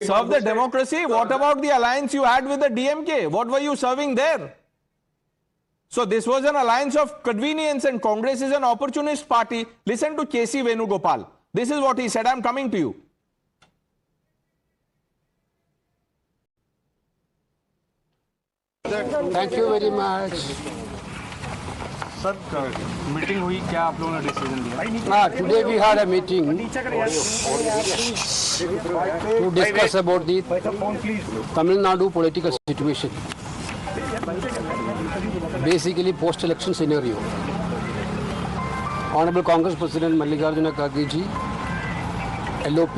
serve the democracy. What about the alliance you had with the DMK? What were you serving there? So this was an alliance of convenience, and Congress is an opportunist party. Listen to K.C. Venugopal. This is what he said. I'm coming to you. Thank you very much. Sir meeting हुई, क्या आप लोगों ने decision लिया? Today we had a meeting to discuss about the Tamil Nadu political situation, basically post-election scenario. Honorable Congress President Mallikarjuna Kharge ji, LOP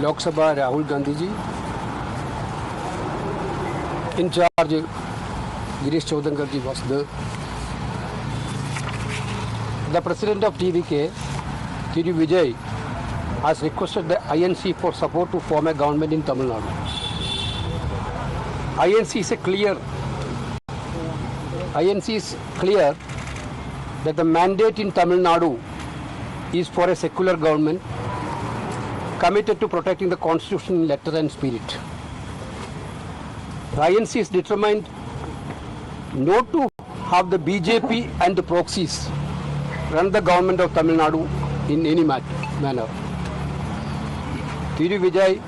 Lok Sabha Rahul Gandhi ji, in charge Girish Chodankar ji was there. The president of TVK, Thiru Vijay, has requested the INC for support to form a government in Tamil Nadu. INC is clear that the mandate in Tamil Nadu is for a secular government committed to protecting the constitution in letter and spirit. The INC is determined not to have the BJP and the proxies run the government of Tamil Nadu in any manner. Thiru Vijay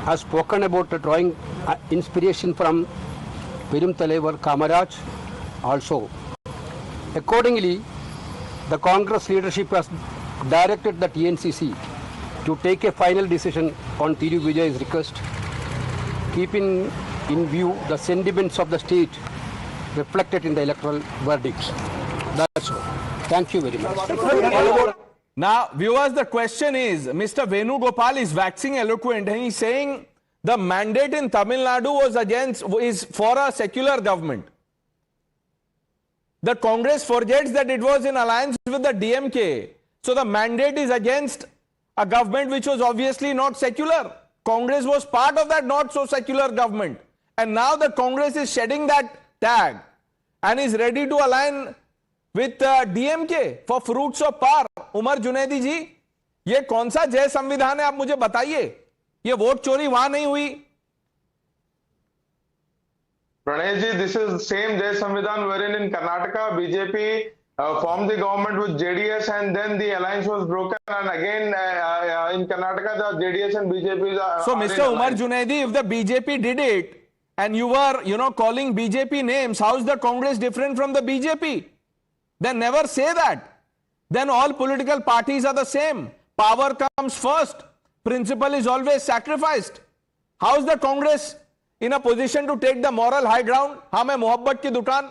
has spoken about drawing inspiration from Perum Thalaivar Kamaraj also. Accordingly, the Congress leadership has directed the TNCC to take a final decision on Thiru Vijay's request, keeping in view the sentiments of the state reflected in the electoral verdicts. That's all. Thank you very much. Now, viewers, the question is, Mr. Venugopal is waxing eloquent and he's saying the mandate in Tamil Nadu is for a secular government. The Congress forgets that it was in alliance with the DMK. So the mandate is against a government which was obviously not secular. Congress was part of that not so secular government. And now the Congress is shedding that tag and is ready to align with DMK for fruits of power. Umar Junaidi जी, ये कौन सा जय संविधान है, आप मुझे बताइए. ये वोट चोरी वहां नहीं हुई. Pranay ji, this is same Jai Samvidhan wherein in Karnataka BJP formed the government with JDS and then the alliance was broken, and again in Karnataka the JDS and BJP So Mr. Umar Junaidi, if the BJP did it and you were calling BJP names, how is the Congress different from the BJP? Then never say that. Then all political parties are the same. Power comes first. Principle is always sacrificed. How is the Congress in a position to take the moral high ground? हाँ मैं मोहब्बत की दुकान.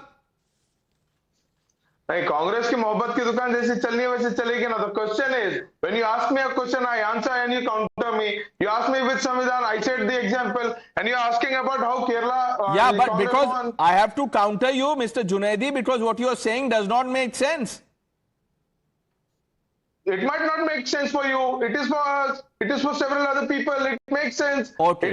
नहीं, कांग्रेस की मोहब्बत की दुकान जैसी चलनी है वैसे चलेगी ना. The question is, when you ask me a question, I answer and you counter me. You ask me which Samvidhan, I said the example, and you are asking about how Kerala. Yeah, but because I have to counter you, Mr. Junaidi, because what you are saying does not make sense. It might not make sense for you. It is for us. It is for several other people. It makes sense. Okay.